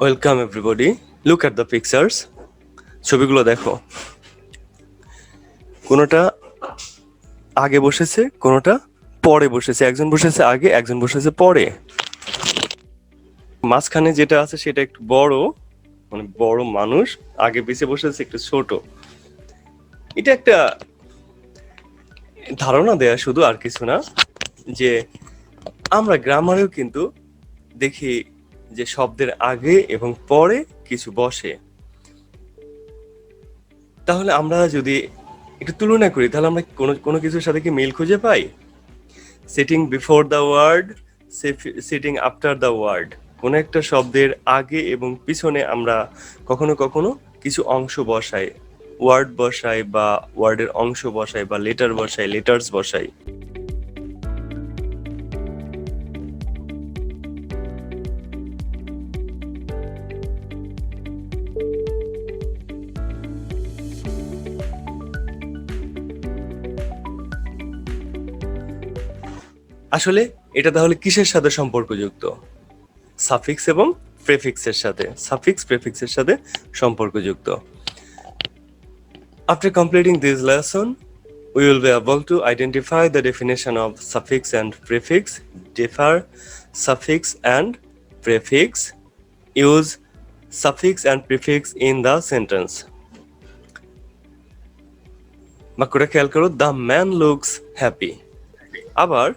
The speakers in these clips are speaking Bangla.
Welcome everybody, look at the pictures. ছবিগুলো দেখো, কোনোটা আগে বসেছে, কোনোটা পরে বসেছে। একজন বসেছে আগে, একজন বসেছে পরে। মাঝখানে যেটা আছে সেটা একটু বড়, মানে বড় মানুষ, আগে পিছিয়ে বসেছে একটু ছোট। এটা একটা ধারণা দেয়া শুধু, আর কিছু না। যে আমরা গ্রামারেও কিন্তু দেখি যে শব্দের আগে এবং পরে কিছু বসে। তাহলে আমরা যদি একটু তুলনা করি, তাহলে আমরা কোনো কোনো কিছুর সাথে কি মিল খুঁজে পাই? Sitting before the word, sitting after the word. কোনো একটা শব্দের আগে এবং পিছনে আমরা কখনো কখনো কিছু অংশ বসাই, ওয়ার্ড বসাই, বা ওয়ার্ডের অংশ বসাই, বা লেটার বসাই, লেটার্স বসাই। আসলে এটা তাহলে কিসের সাথে সম্পর্কযুক্ত? সাফিক্স এবং প্রেফিক্সের সাথে, সাফিক্স প্রেফিক্সের সাথে সম্পর্কযুক্ত। After completing this lesson, we will be able to identify the definition of suffix and prefix, differ suffix and prefix, use suffix and prefix in the sentence. বাক্যটা খেয়াল করো, দ্য ম্যান লুকস হ্যাপি। আবার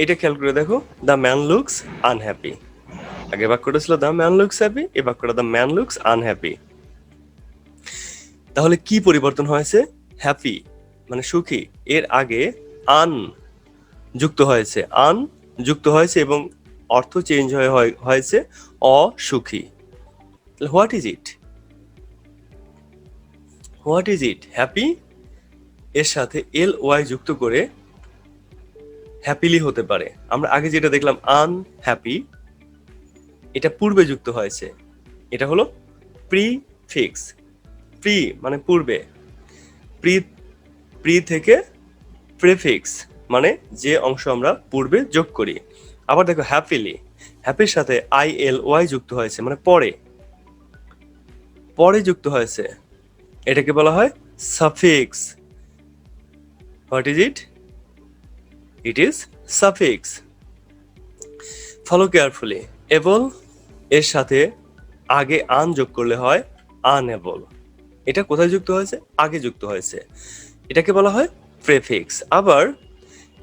এটা খেয়াল করে দেখো, দ্য ম্যান লুকস আনহ্যাপি। আগে বাক্যটা ছিল দ্য ম্যান লুকস হ্যাপি, এই বাক্যটা দ্য ম্যান লুকস আনহ্যাপি। তাহলে কি পরিবর্তন হয়েছে? হ্যাপি মানে সুখী, এর আগে আন যুক্ত হয়েছে, আন যুক্ত হয়েছে এবং অর্থ চেঞ্জ হয়েছে অসুখী। What is it? What is it? Happy এর সাথে এল ওয়াই যুক্ত করে হ্যাপিলি হতে পারে। আমরা আগে যেটা দেখলাম আনহ্যাপি, এটা পূর্বে যুক্ত হয়েছে, এটা হলো প্রিফিক্স। প্রি মানে পূর্বে, প্রি প্রি থেকে প্রেফিক্স মানে যে অংশ আমরা পূর্বে যোগ করি। আবার দেখো হ্যাপিলি, হ্যাপির সাথে আই এল ওয়াই যুক্ত হয়েছে, মানে পরে, পরে যুক্ত হয়েছে, এটাকে বলা হয় suffix. What is it? It is suffix. Follow carefully. Able এর সাথে আগে আন যোগ করলে হয় আনএবল। এটা কোথায় যুক্ত হয়েছে? আগে যুক্ত হয়েছে, এটাকে বলা হয় প্রেফিক্স। আবার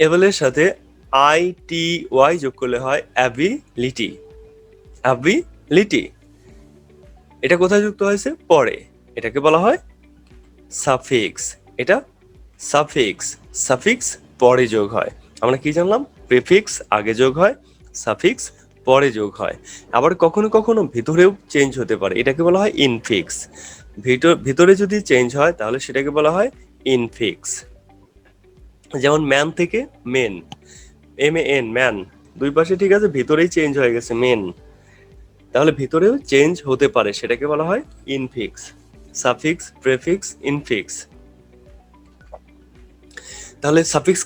এবলের সাথে আই টি ওয়াই যোগ করলে হয় অ্যাবিলিটি। অ্যাবিলিটি, এটা কোথায় যুক্ত হয়েছে? পরে, এটাকে বলা হয় সাফিক্স। এটা সাফিক্স। সাফিক্স পরে যোগ হয়। আমরা কি জানলাম? প্রিফিক্স আগে যোগ হয়, সাফিক্স পরে যোগ হয়। আবার কখনো কখনো ভিতরেও চেঞ্জ হতে পারে, এটাকে বলা হয় ইনফিক্স। ভিতরে যদি চেঞ্জ হয় তাহলে সেটাকে বলা হয় ইনফিক্স। যেমন ম্যান থেকে men, M A N, man, দুই পাশে ঠিক আছে, ভিতরেই চেঞ্জ হয়ে গেছে মেন, তাহলে ভিতরেও চেঞ্জ হতে পারে, সেটাকে বলা হয় ইনফিক্স। Suffix, prefix, infix. তাহলে সাফিক্স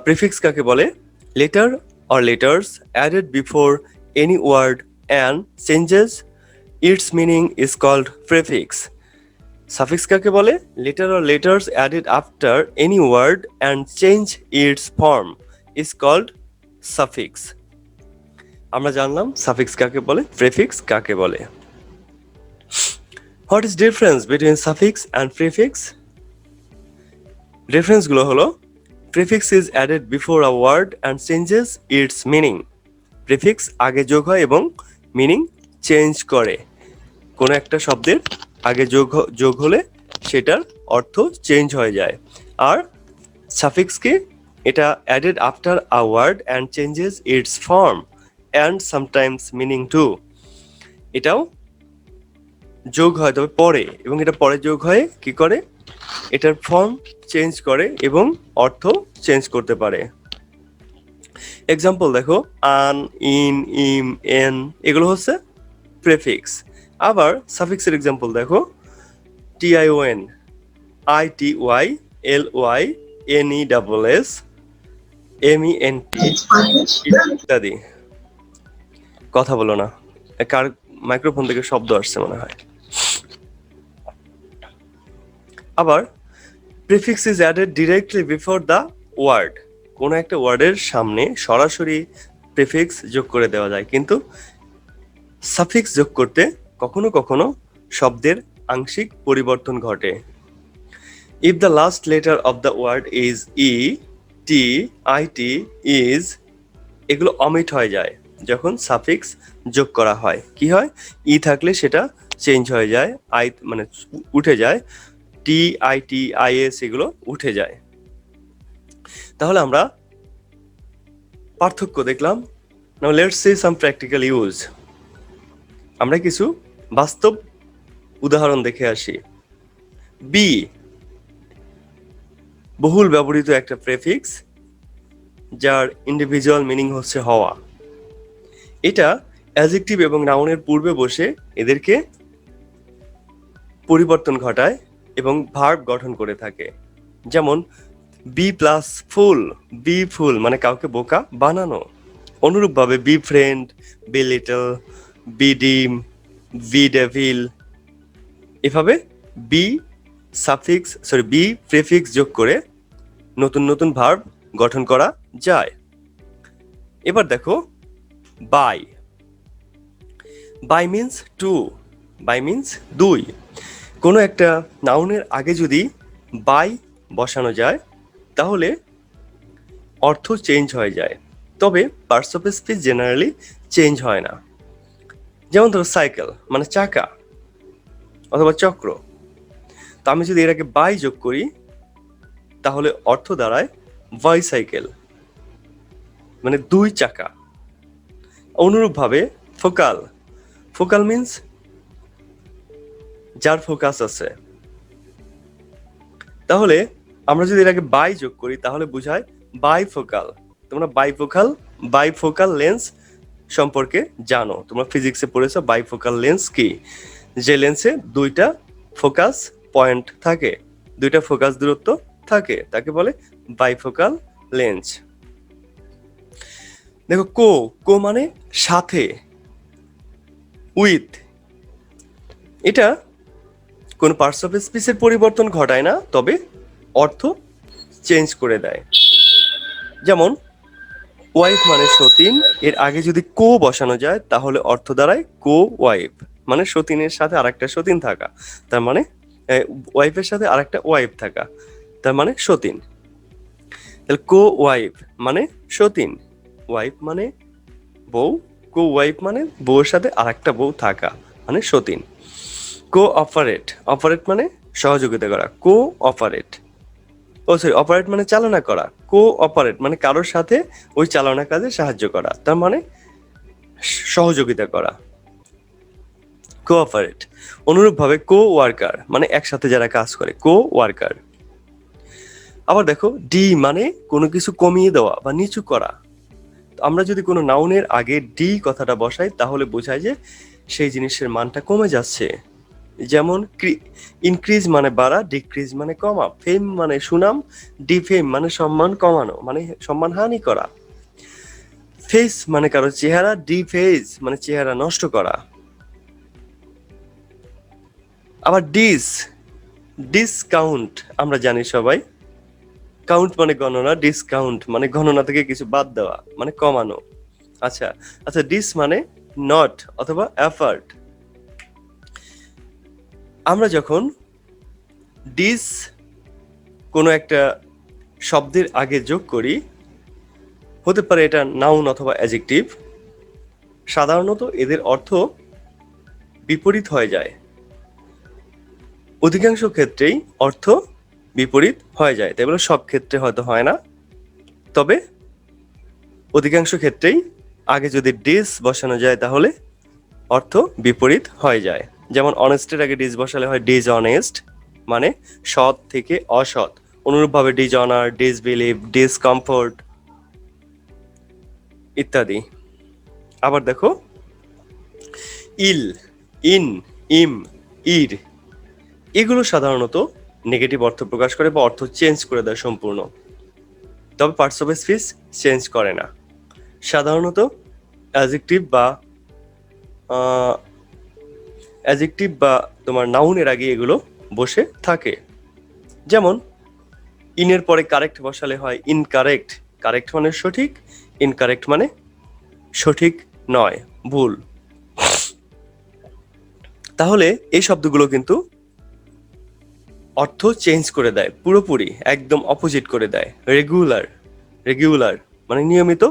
প্রিফিক্স কাকে বলে? Letter or letters added before any word and changes its meaning is called prefix. Suffix কাকে বলে? Letter or letters added after any word and change its form is called suffix. আমরা জানলাম সাফিক্স কাকে বলে, প্রিফিক্স কাকে বলে। What is difference between suffix and prefix? ডিফারেন্সগুলো হলো, prefix is added before a word and changes its meaning. Prefix আগে যোগ হয় এবং মিনিং চেঞ্জ করে। কোনো একটা শব্দের আগে যোগ হলে সেটার অর্থ চেঞ্জ হয়ে যায়। আর সাফিক্স কি? এটা added after a word and changes its form and sometimes meaning too. এটাও যোগ হয়, তবে পরে, এবং এটা পরে যোগ হয়ে কি করে? এটার ফর্ম চেঞ্জ করে এবং অর্থ চেঞ্জ করতে পারে। এক্সাম্পল দেখো, আন, ইন, ইম, এন, এগুলো হচ্ছে প্রেফিক্স। আবার সাফিক্সের এক্সাম্পল দেখো, T I O N, I T Y, L Y, N E double S, M E N T ইত্যাদি। কথা বলো না। কার মাইক্রোফোন থেকে শব্দ আসছে মনে হয়। আবার prefix is added directly before the word, কোনো একটা ওয়ার্ডের সামনে সরাসরি প্রিফিক্স যোগ করে দেওয়া যায়, কিন্তু সাফিক্স যোগ করতে কখনো কখনো শব্দের আংশিক পরিবর্তন ঘটে। If the last letter of the word is E, T, I T, is, এগুলো অমিট হয়ে যায় যখন সাফিক্স যোগ করা হয়। কি হয়, ই থাকলে সেটা চেঞ্জ হয়ে যায়, আই মানে উঠে যায়, টি, আই টি, আই এস এগুলো উঠে যায়। তাহলে আমরা পার্থক্য দেখলাম। Now let's see some practical use. আমরা কিছু বাস্তব উদাহরণ দেখে আসি। বি বহুল ব্যবহৃত একটা প্রেফিক্স যার ইন্ডিভিজুয়াল মিনিং হচ্ছে হওয়া। এটা অ্যাডজেক্টিভ এবং নাউনের পূর্বে বসে এদেরকে পরিবর্তন ঘটায় এবং ভার্ব গঠন করে থাকে। যেমন be plus fool, befool মানে কাউকে বোকা বানানো। অনুরূপভাবে befriend, belittle, bedim, bedevil, এভাবে বি বি প্রেফিক্স যোগ করে নতুন নতুন ভার্ব গঠন করা যায়। এবার দেখো bi. Bi means two, bi means দুই। কোনো একটা নাউনের আগে যদি বাই বসানো যায় তাহলে অর্থ চেঞ্জ হয়ে যায়, তবে parts of speech generally change হয় না। যেমন ধরো সাইকেল মানে চাকা অথবা চক্র, তো আমি যদি এর আগে বাই যোগ করি তাহলে অর্থ দাঁড়ায় বাইসাইকেল মানে দুই চাকা। অনুরূপভাবে ফোকাল, ফোকাল মিন্স যার ফোকাস আছে। তাহলে আমরা যদি এর আগে বাই যোগ করি তাহলে বোঝায় বাইফোকাল। তোমরা বাইফোকাল লেন্স সম্পর্কে জানো, তোমরা ফিজিক্সে পড়েছো বাইফোকাল লেন্স কি, যে লেন্সে দুইটা ফোকাস পয়েন্ট থাকে, দুইটা ফোকাস দূরত্ব থাকে, তাকে বলে বাইফোকাল লেন্স। দেখো কো, কো মানে সাথে, উইথ। এটা কোন পার্টস অফ স্পিচের পরিবর্তন ঘটায় না, তবে অর্থ চেঞ্জ করে দেয়। যেমন ওয়াইফ মানে সতীন, এর আগে যদি কো বসানো যায় তাহলে অর্থ দাঁড়ায় কো ওয়াইফ, মানে সতীনের সাথে আরেকটা সতীন থাকা, তার মানে ওয়াইফের সাথে আরেকটা ওয়াইফ থাকা, তার মানে সতীন। তাহলে কো ওয়াইফ মানে সতীন, ওয়াইফ মানে বউ, কো ওয়াইফ মানে বউয়ের সাথে আরেকটা বউ থাকা মানে সতীন। কো অপারেট, অপারেট মানে সহযোগিতা করা, কো অপারেট। অপারেট মানে চালনা করা, কো অপারেট মানে কারোর সাথে ওই চালনা কাজে সাহায্য করা, তার মানে সহযোগিতা করা, কোঅপারেট। অনুরূপভাবে কো ওয়ার্কার মানে একসাথে যারা কাজ করে, কো ওয়ার্কার। আবার দেখো ডি মানে কোনো কিছু কমিয়ে দেওয়া বা নিচু করা। আমরা যদি কোনো নাউনের আগে ডি কথাটা বসাই তাহলে বোঝায় যে সেই জিনিসের মানটা কমে যাচ্ছে। যেমন ইনক্রিজ মানে বাড়া, ডিক্রিজ মানে কমা, ফেম মানে সুনাম, ডিফেম মানে সম্মান কমানো মানে সম্মান হানি করা, ফেস মানে কারো চেহারা, ডিফেস মানে চেহারা নষ্ট করা। আবার ডিসকাউন্ট আমরা জানি সবাই, কাউন্ট মানে গণনা, ডিসকাউন্ট মানে গণনা থেকে কিছু বাদ দেওয়া মানে কমানো। আচ্ছা আচ্ছা, ডিস মানে নট অথবা এফার্ট। আমরা যখন ডিস কোনো একটা শব্দের আগে যোগ করি, হতে পারে এটা নাউন অথবা অ্যাডজেক্টিভ, সাধারণত এদের অর্থ বিপরীত হয়ে যায়। অধিকাংশ ক্ষেত্রেই অর্থ বিপরীত হয়ে যায়, তাই বলে সব ক্ষেত্রে হয়তো হয় না, তবে অধিকাংশ ক্ষেত্রেই আগে যদি ডিস বসানো যায় তাহলে অর্থ বিপরীত হয়ে যায়। যেমন অনেস্টের আগে ডিস বসালে হয় ডিসঅনেস্ট মানে সৎ থেকে অসৎ। অনুরূপভাবে ডিসঅনার, ডিসবিলিভ, ডিসকমফোর্ট ইত্যাদি। আবার দেখো ইল, ইন, ইম, ইর, এগুলো সাধারণত নেগেটিভ অর্থ প্রকাশ করে বা অর্থ চেঞ্জ করে দেয় সম্পূর্ণ, তবে পার্টস অফ স্পিচ চেঞ্জ করে না। সাধারণত অ্যাডজেক্টিভ বা অ্যাডজেক্টিভ বা তোমার নাউনের আগে এগুলো বসে থাকে। যেমন ইনের পরে কারেক্ট বসালে হয় ইনকারেক্ট। কারেক্ট মানে সঠিক, ইনকারেক্ট মানে সঠিক নয়, ভুল। তাহলে এই শব্দগুলো কিন্তু অর্থ চেঞ্জ করে দেয় পুরোপুরি, একদম অপোজিট করে দেয়। রেগুলার, রেগুলার মানে নিয়মিত,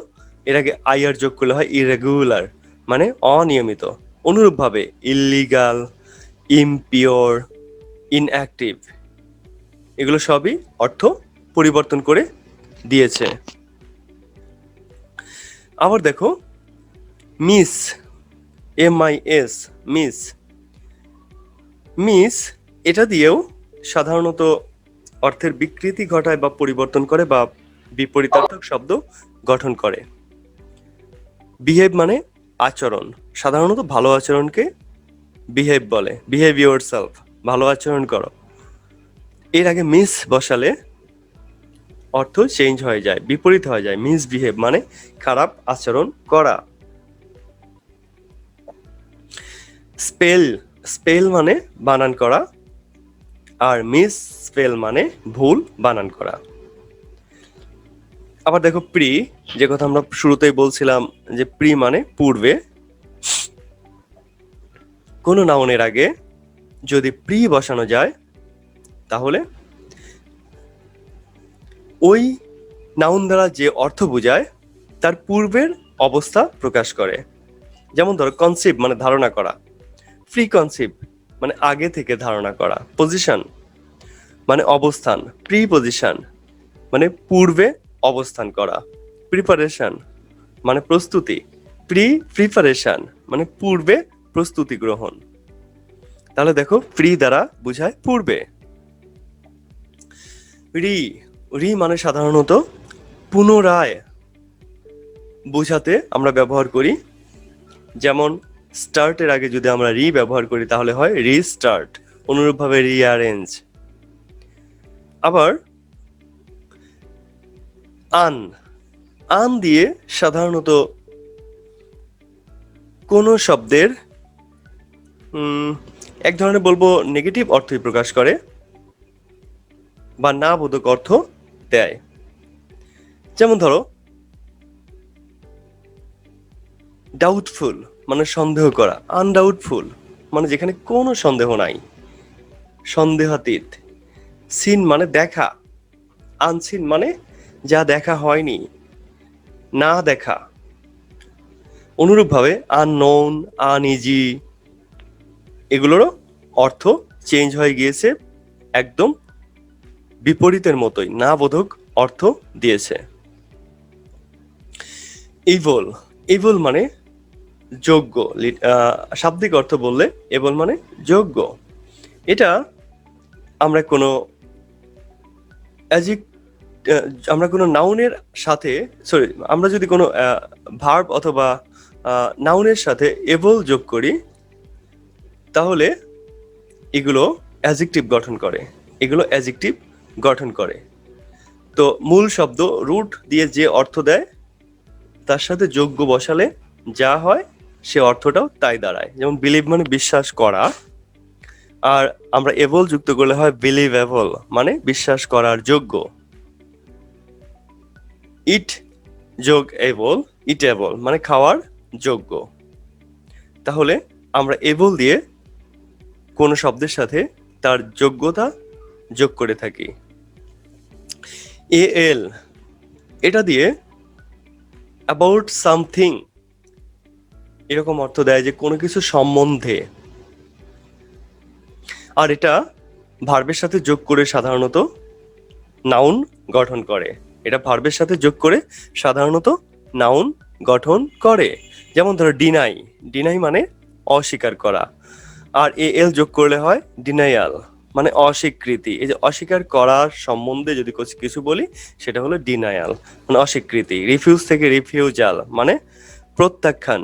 এর আগে আইআর যোগ করলে হয় ইরেগুলার মানে অনিয়মিত। অনুরূপভাবে ইললিগাল, ইমপিওর, ইনঅ্যাক্টিভ এগুলো সবই অর্থ পরিবর্তন করে দিয়েছে। আবার দেখো মিস, MIS, মিস, মিস এটা দিয়েও সাধারণত অর্থের বিকৃতি ঘটায় বা পরিবর্তন করে বা বিপরীতার্থক শব্দ গঠন করে। বিহেভ মানে আচরণ, সাধারণত ভালো আচরণকে বিহেভ বলে। বিহেভ ইউর সেলফ, ভালো আচরণ করো। এর আগে মিস বসালে অর্থ চেঞ্জ হয়ে যায়, বিপরীত হয়ে যায়। মিসবিহেভ মানে খারাপ আচরণ করা। স্পেল, স্পেল মানে বানান করা, আর মিস স্পেল মানে ভুল বানান করা। আবার দেখো প্রি, যে কথা আমরা শুরুতেই বলছিলাম যে প্রি মানে পূর্বে। কোনো নাউনের আগে যদি প্রি বসানো যায় তাহলে ওই নাউন দ্বারা যে অর্থ বোঝায় তার পূর্বের অবস্থা প্রকাশ করে। যেমন ধরো কনসিভ মানে ধারণা করা, প্রি কনসিভ মানে আগে থেকে ধারণা করা, পজিশন মানে অবস্থান, প্রি পজিশন মানে পূর্বে অবস্থান করা, প্রিপারেশন মানে প্রস্তুতি, প্রিপারেশন মানে পূর্বে প্রস্তুতি গ্রহণ। তাহলে দেখো প্রি দ্বারা বোঝায় পূর্বে। রি, রি মানে সাধারণত পুনরায় বোঝাতে আমরা ব্যবহার করি। যেমন স্টার্টের আগে যদি আমরা রি ব্যবহার করি তাহলে হয় রিস্টার্ট, অনুরূপভাবে রিঅ্যারেঞ্জ। আবার আন, আন দিয়ে সাধারণত কোনো শব্দের এক ধরনের বলবো নেগেটিভ অর্থই প্রকাশ করে বা না বোধক অর্থ দেয়। যেমন ধরো ডাউটফুল মানে সন্দেহ করা, আনডাউটফুল মানে যেখানে কোনো সন্দেহ নাই, সন্দেহাতীত। সিন মানে দেখা, আনসিন মানে যা দেখা হয়নি, না দেখা। অনুরূপভাবে আননোন, আনইজি এগুলোরও অর্থ চেঞ্জ হয়ে গিয়েছে, একদম বিপরীতের মতোই, না বোধক অর্থ দিয়েছে। ইভল, ইভল মানে যোগ্য, শাব্দিক অর্থ বললে এবল মানে যোগ্য। এটা আমরা কোনো আমরা কোনো নাউনের সাথে, সরি, আমরা যদি কোনো ভার্ব অথবা নাউনের সাথে এবল যোগ করি তাহলে এগুলো অ্যাডজেক্টিভ গঠন করে, এগুলো অ্যাডজেক্টিভ গঠন করে। তো মূল শব্দ রুট দিয়ে যে অর্থ দেয় তার সাথে যোগ্য বসালে যা হয় সে অর্থটাও তাই দাঁড়ায়। যেমন বিলিভ মানে বিশ্বাস করা, আর আমরা এবল যুক্ত করলে হয় বিলিভেবল মানে বিশ্বাস করার যোগ্য। ইট যোগ এবল, ইটেবল মানে খাওয়ার যোগ্য। তাহলে আমরা এবল দিয়ে কোন শব্দের সাথে তার যোগ্যতা যোগ করে থাকি। এল, এটা দিয়ে অ্যাবাউট সামথিং এরকম অর্থ দেয় যে কোনো কিছু সম্বন্ধে। আর এটা ভার্বের সাথে যোগ করে সাধারণত নাউন গঠন করে। এটা ভার্বের সাথে যোগ করে সাধারণত নাউন গঠন করে। যেমন ধরো ডিনাই, ডিনাই মানে অস্বীকার করা, আর এল যোগ করলে হয় ডিনায়াল মানে অস্বীকৃতি। এই যে অস্বীকার করার সম্বন্ধে যদি কিছু বলি সেটা হলো ডিনায়াল মানে অস্বীকৃতি। রিফিউজ থেকে রিফিউজাল মানে প্রত্যাখ্যান।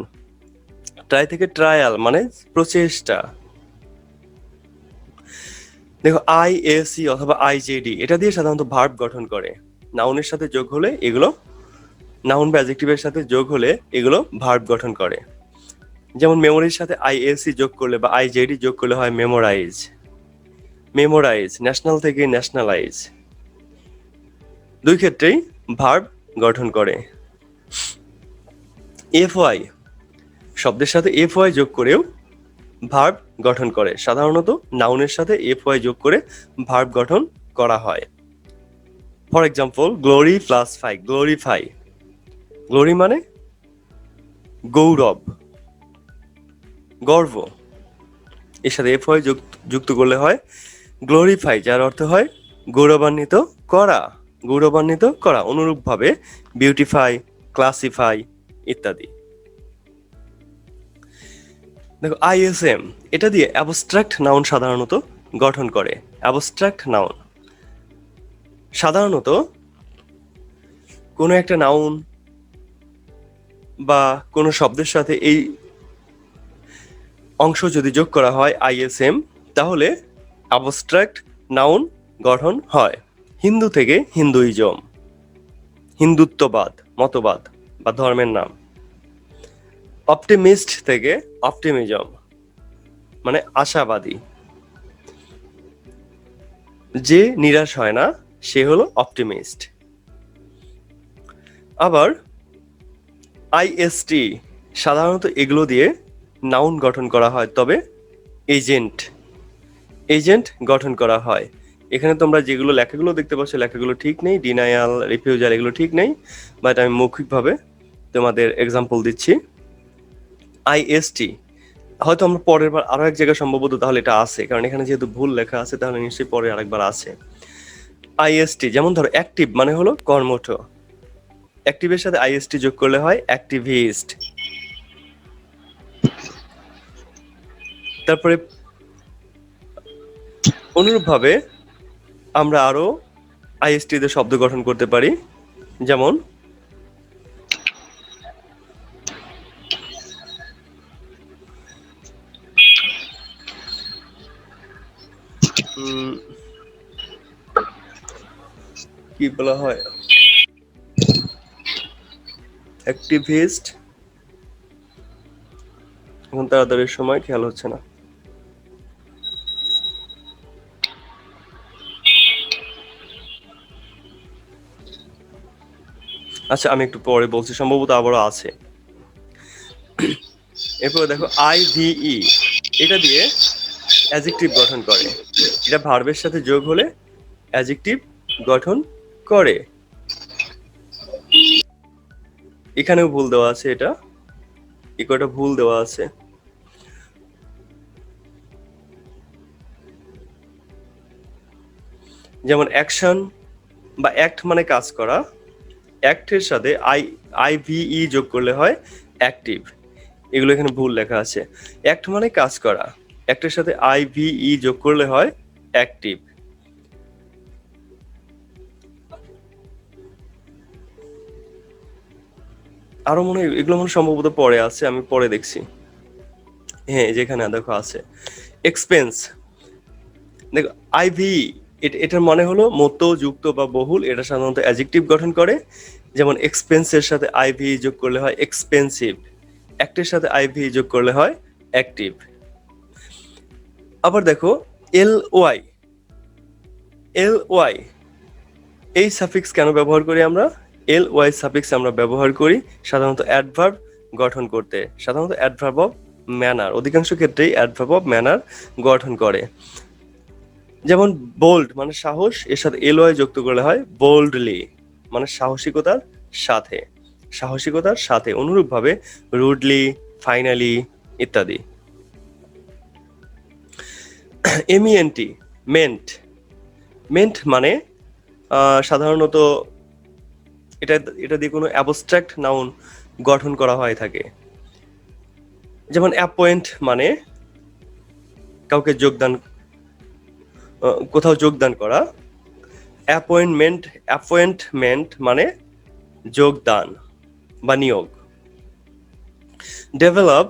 ট্রাই থেকে ট্রায়াল মানে প্রচেষ্টা। দেখো IAC অথবা IJD এটা দিয়ে সাধারণত ভার্ব গঠন করে। নাউনের সাথে যোগ হলে এগুলো, নাউন বা অ্যাডজেক্টিভের সাথে যোগ হলে এগুলো ভার্ব গঠন করে। যেমন মেমোরির সাথে আইএসি যোগ করলে বা আইজেডি যোগ করলে হয় মেমোরাইজ। মেমোরাইজ, ন্যাশনাল থেকে ন্যাশনালাইজ, দুই ক্ষেত্রেই ভার্ব গঠন করে। এফওয়াই, শব্দের সাথে এফওয়াই যোগ করেও ভার্ব গঠন করে। সাধারণত নাউনের সাথে এফওয়াই যোগ করে ভার্ব গঠন করা হয়। For example, glory plus fy, glorify. Glory মানে গৌরব, গর্ব, এর সাথে এফওয়াই যুক্ত করলে হয় গ্লোরিফাই, যার অর্থ হয় গৌরবান্বিত করা, গৌরবান্বিত করা। অনুরূপভাবে বিউটিফাই, ক্লাসিফাই ইত্যাদি। দেখো আইএসএম, এটা দিয়ে অ্যাবস্ট্রাক্ট নাউন সাধারণত গঠন করে। অ্যাবস্ট্রাক্ট নাউন সাধারণত কোনো একটা নাউন বা কোনো শব্দের সাথে এই অংশ যদি যোগ করা হয় আইএসএম, তাহলে অ্যাবস্ট্রাক্ট নাউন গঠন হয়। হিন্দু থেকে হিন্দুইজম, হিন্দুত্ববাদ, মতবাদ বা ধর্মের নাম। অপটিমিস্ট থেকে অপটিমিজম, মানে আশাবাদী। যে নিরাশ হয় না সে হলো অপটিমিস্ট। আবার আইএসটি, সাধারণত এগুলো দিয়ে নাউন গঠন করা হয়, তবে এজেন্ট, এজেন্ট গঠন করা হয়। এখানে তোমরা যেগুলো লেখাগুলো দেখতে পাচ্ছ, লেখাগুলো ঠিক নেই, ডিনায়াল, রিফিউজাল, এগুলো ঠিক নেই, বাট আমি মৌখিকভাবে তোমাদের এক্সাম্পল দিচ্ছি। আইএসটি হয়তো আমরা পরের বার আরো এক জায়গায় সম্ভবত তাহলে এটা আছে, কারণ এখানে যেহেতু ভুল লেখা আছে তাহলে নিশ্চয়ই পরে আরেকবার আছে। আইএসটি যেমন ধরো অ্যাক্টিভ মানে হলো কর্মঠ, অ্যাক্টিভের সাথে আইএসটি যোগ করলে হয় অ্যাক্টিভিস্ট। তারপরে অনুরূপভাবে আমরা আরো আইএসটি তে শব্দ গঠন করতে পারি, যেমন কি বলা হয়, অ্যাক্টিভিস্ট, এখন তাড়াতাড়ি সময় খেয়াল হচ্ছে না। আচ্ছা আমি একটু পরে বলছি, সম্ভবত আবারও আছে। এরপরে দেখো আইভিই, এটা দিয়ে অ্যাডজেক্টিভ গঠন করে। এটা ভার্বের সাথে যোগ হলে অ্যাডজেক্টিভ গঠন করে। এখানেও ভুল দেওয়া আছে, এটা কয়টা ভুল দেওয়া আছে। যেমন অ্যাকশন বা অ্যাক্ট মানে কাজ করা, অ্যাক্টের সাথে আইভিই যোগ করলে হয় অ্যাক্টিভ, এগুলো এখানে ভুল লেখা আছে। অ্যাক্ট মানে কাজ করা, অ্যাক্টের সাথে আইভিই যোগ করলে হয় অ্যাক্টিভ। আরো মনে হয় এগুলো মনে সম্ভবত পরে আছে, আমি পরে দেখছি। হ্যাঁ যেখানে দেখো আছে এক্সপেন্স, দেখো আইভি, এটার মানে হলো মত, যুক্ত বা বহুল, এটা সাধারণত অ্যাডজেক্টিভ গঠন করে। যেমন এক্সপেন্সের সাথে আইভি যোগ করলে হয় এক্সপেন্সিভ, অ্যাক্টের সাথে আইভি যোগ করলে হয় অ্যাক্টিভ। আবার দেখো এল ওয়াই, এল ওয়াই এই সাফিক্স কেন ব্যবহার করি আমরা? এল ওয়াই সাফিক্স আমরা ব্যবহার করি সাধারণত অ্যাডভার্ব গঠন করতে, সাধারণত অ্যাডভার্ব অফ ম্যানার, অধিকাংশ ক্ষেত্রেই অ্যাডভার্ব অফ ম্যানার গঠন করে। যেমন বোল্ড মানে সাহস, এর সাথে এল ওয়াই যুক্ত করলে হয় বোল্ডলি, মানে সাহসিকতার সাথে, সাহসিকতার সাথে। অনুরূপভাবে রুডলি, ফাইনালি ইত্যাদি। এমইএনটি, মেন্ট, মেন্ট মানে সাধারণত এটা দিয়ে কোনো অ্যাবস্ট্রাক্ট নাউন গঠন করা হয়ে থাকে। যেমন অ্যাপয়েন্ট মানে কাউকে যোগদান, কোথাও যোগদান করা। অ্যাপয়েন্টমেন্ট মানে যোগদান বা নিয়োগ। ডেভেলপ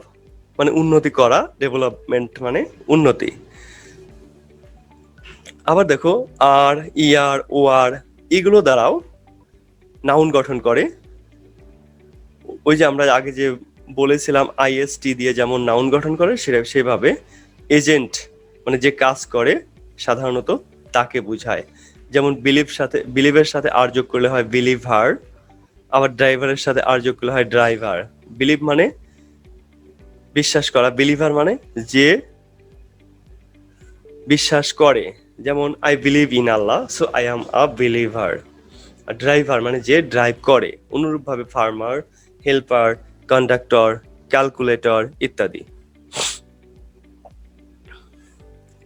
মানে উন্নতি করা, ডেভেলপমেন্ট মানে উন্নতি। আবার দেখো আর, ইআর, ওআর এগুলো দ্বারাও নাউন গঠন করে। ওই যে আমরা আগে যে বলেছিলাম আইএসটি দিয়ে যেমন নাউন গঠন করে সেভাবে এজেন্ট মানে যে কাজ করে সাধারণত তাকে বোঝায়। যেমন বিলিভের সাথে আর যোগ করলে হয় বিলিভার, আবার ড্রাইভারের সাথে আর যোগ করলে হয় ড্রাইভার। বিলিভ মানে বিশ্বাস করা, বিলিভার মানে যে বিশ্বাস করে, যেমন I believe in Allah so I am a believer. Driver মানে যে ড্রাইভ করে। অনুরূপভাবে ফার্মার, হেল্পার, কন্ডাক্টর, ক্যালকুলেটর ইত্যাদি।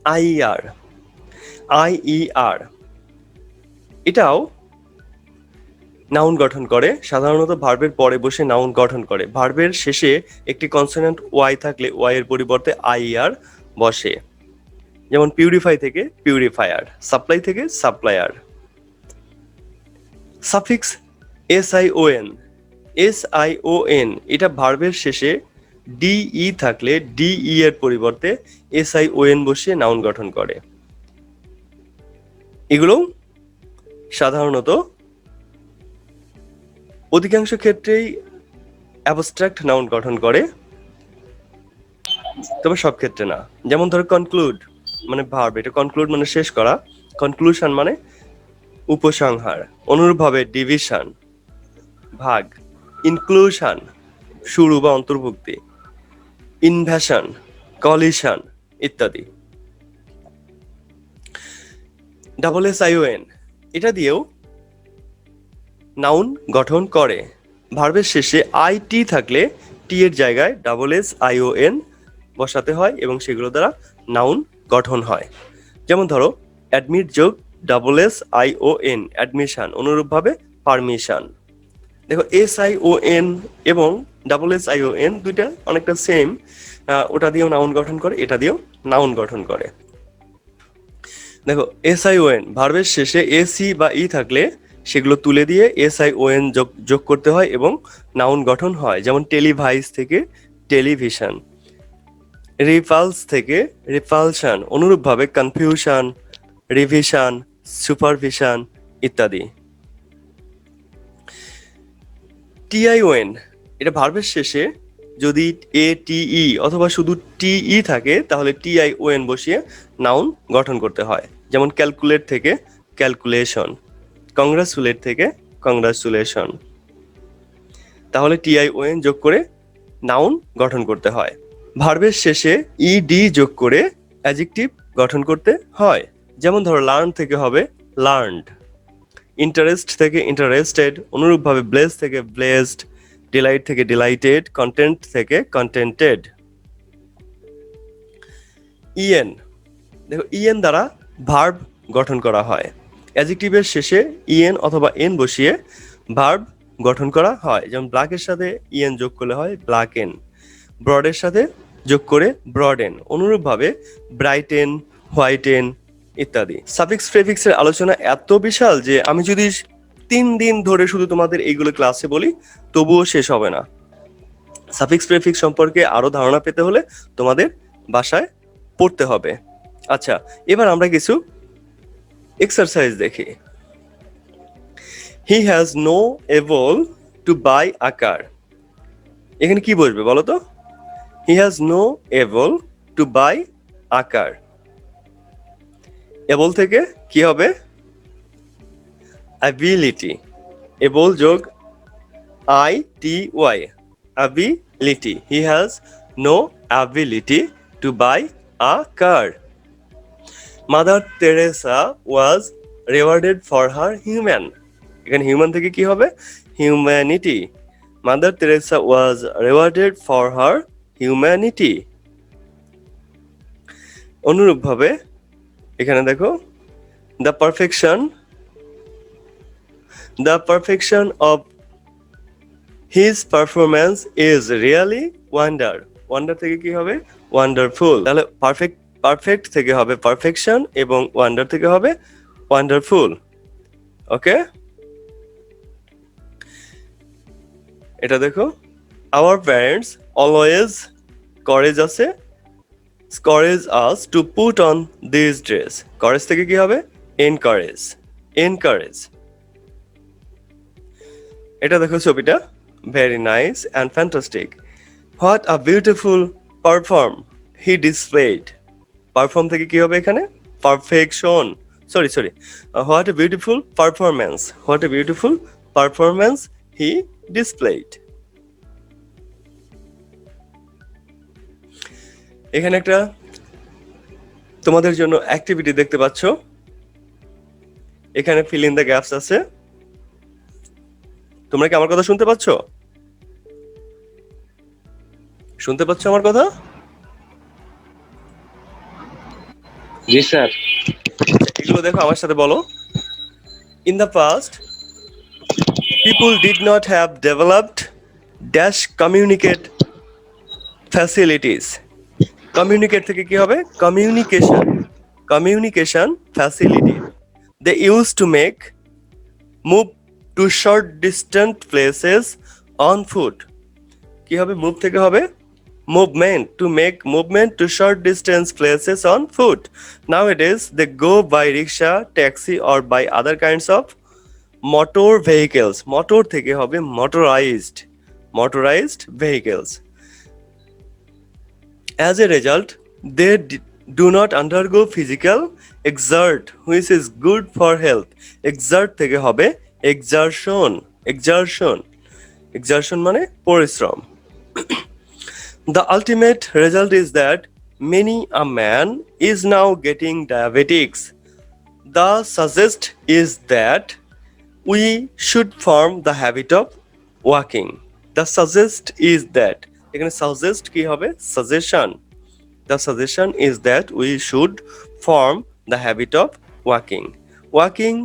আইইআর, আইইআর এটাও নাউন গঠন করে, সাধারণত ভার্বের পরে বসে নাউন গঠন করে। ভার্বের শেষে একটি কনসোনেন্ট ওয়াই থাকলে ওয়াই এর পরিবর্তে আইইআর বসে। যেমন পিউরিফাই থেকে পিউরিফায়ার, সাপ্লাই থেকে সাপ্লায়ার। সাফিক্স এসআইওএন, এসআইওএন এটা ভার্বের শেষে ডিই থাকলে ডিই এর পরিবর্তে এসআইওএন বসিয়ে নাউন গঠন করে। এগুলো সাধারণত অধিকাংশ ক্ষেত্রেই অ্যাবস্ট্রাক্ট নাউন গঠন করে, তবে সব ক্ষেত্রে না। যেমন ধরো কনক্লুড মানে ভার্ব, এটা কনক্লুড মানে শেষ করা, কনক্লুশন মানে উপসংহার। অনুরূপভাবে ডিভিশন ভাগ, ইনক্লুশন শুরু বা অন্তর্ভুক্তি, ইনভ্যাশন কলিশন ইত্যাদি। ডাবল এস আইওএন এটা দিয়েও নাউন গঠন করে। ভার্বের শেষে আইটি থাকলে টি এর জায়গায় ডাবল এস আইওএন বসাতে হয় এবং সেগুলো দ্বারা নাউন গঠন হয়। যেমন ধরো অ্যাডমিট যোগ ডাবল এস আইওএন অ্যাডমিশন। অনুরূপভাবে পারমিশন। দেখো এস আইওএন এবং ডাবল এস আইওএন দুইটা অনেকটা সেম, ওটা দিয়েও নাউন গঠন করে, এটা দিয়েও নাউন গঠন করে। দেখো এসআইওএন ভার্বের শেষে এসি বা ই থাকলে সেগুলো তুলে দিয়ে এসআইওএন যোগ করতে হয় এবং নাউন গঠন হয়। যেমন টেলিভাইস থেকে টেলিভিশন, রিপালস থেকে রিপালশন। অনুরূপভাবে কনফিউশন, রিভিশন, সুপারভিশন ইত্যাদি। টিআইওএন এটা ভার্বের শেষে যদি এ টিই অথবা শুধু টিই থাকে তাহলে টিআইওএন বসিয়ে নাউন গঠন করতে হয়। যেমন ক্যালকুলেট থেকে ক্যালকুলেশন, কংগ্রাচুলেট থেকে কংগ্রাচুলেশন। তাহলে টিআইওএন যোগ করে নাউন গঠন করতে হয়। ভার্বের শেষে ইডি যোগ করে অ্যাডজেক্টিভ গঠন করতে হয়। যেমন ধরো লার্ন থেকে হবে লার্নড, ইন্টারেস্ট থেকে ইন্টারেস্টেড। অনুরূপভাবে ব্লেস থেকে ব্লেসড, ডিলাইট থেকে ডিলাইটেড, কন্টেন্ট থেকে কন্টেন্টেড। ইএন দেখো ইএন দ্বারা ভার্ব গঠন করা হয়। অ্যাডজেক্টিভের শেষে ইএন অথবা এন বসিয়ে ভার্ব গঠন করা হয়। যেমন ব্ল্যাকের সাথে ইএন যোগ করলে হয় ব্ল্যাকেন, ব্রডের সাথে যোগ করে ব্রডেন। অনুরূপভাবে ব্রাইটেন, হোয়াইটেন ইত্যাদি। সাফিক্স প্রেফিক্সের আলোচনা এত বিশাল যে আমি যদি 3 দিন ধরে শুধু তোমাদের এইগুলো ক্লাসে বলি তবুও শেষ হবে না। সাফিক্স প্রেফিক্স সম্পর্কে আরো ধারণা পেতে হলে তোমাদের বাসায় পড়তে হবে। আচ্ছা, এবার আমরা কিছু এক্সারসাইজ দেখি। He has no able to buy a car. এখানে কি বসবে বলো তো? He has no able to buy a car. Able থেকে কি হবে? অ্যাবিলিটি। এবল যোগ I T Y, ability. He has no ability to buy a car. Mother Teresa was rewarded for her human. এখানে হিউম্যান থেকে কি হবে? Humanity. Mother Teresa was rewarded for her humanity. অনুরূপভাবে এখানে দেখো the perfection of his performance is really wonder. Wonder থেকে কি হবে? ওয়ান্ডারফুল। তাহলে পারফেক্ট থেকে হবে পারফেকশন এবং ওয়ান্ডার থেকে হবে ওয়ান্ডারফুল। ওকে, এটা দেখো আওয়ার প্যারেন্টস অলওয়েজ করেজ আছে encourage us to put on this dress. Courage থেকে কি হবে? এনকারেজ। এটা দেখো ছবিটা, very nice and fantastic. What a beautiful perform he displayed. Perform থেকে কি হবে এখানে? Perfection. Sorry, what a beautiful performance, what a beautiful performance he displayed. এখানে একটা তোমাদের জন্য অ্যাক্টিভিটি দেখতে পাচ্ছ, এখানে ফিল ইন দ্য গ্যাপস আছে। তোমরা কি আমার কথা শুনতে পাচ্ছ? শুনতে পাচ্ছ আমার কথা? জি স্যার। এগুলো দেখো, আমার সাথে বলো। In the past people did not have developed dash communicate facilities. Communicate থেকে কি হবে? Communication facility. They used to move to short distant places on foot. কি হবে? move থেকে হবে movement, to make movement to short distance places on foot. Nowadays they go by rickshaw, taxi or by other kinds of motor vehicles. Motor থেকে হবে motorized vehicles. As a result, they do not undergo physical exert, which is good for health. Exert থেকে হবে exertion মানে পরিশ্রম। The ultimate result is that many a man is now getting diabetics. The suggest is that we should form the habit of walking. The suggest is that, এখানে suggest কি হবে? Suggestion. The suggestion is that we should form the habit of walking. Walking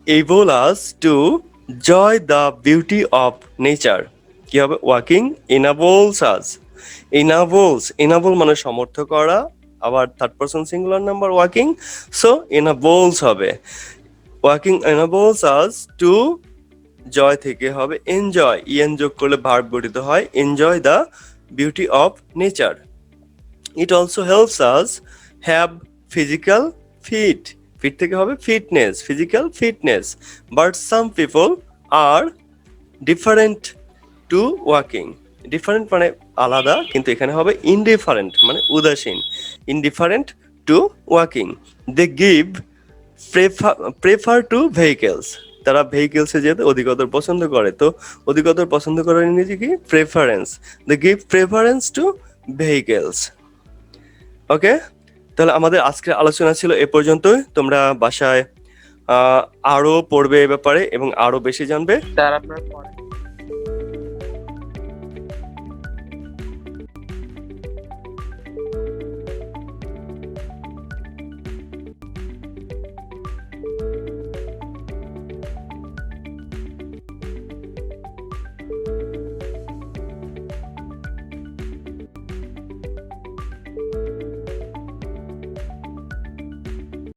enables us to enjoy the beauty of nature. কি হবে? Walking enables us. Enable মানে সমর্থ করা, আবার third person singular number walking, so enables হবে। ওয়াকিং enables us to, জয় থেকে হবে এনজয়, ইএন যোগ করলে ভার্ব গঠিত হয়, enjoy the beauty of nature. It also helps us have physical fit থেকে হবে fitness, physical fitness. But some people are different to walking. Different মানে আলাদা, কিন্তু এখানে হবে ইনডিফারেন্ট মানে উদাসীন। Indifferent to walking. They give prefer to vehicles. তারা ভেহিকেলসে যেতে অধিকতর পছন্দ করে। তো অধিকতর পছন্দ করার ইংরেজি কি? Preference. They give preference to vehicles. Okay, তাহলে আমাদের আজকের আলোচনা ছিল এ পর্যন্তই। তোমরা বাসায় আরো পড়বে এ ব্যাপারে এবং আরো বেশি জানবে। স্যার আপনার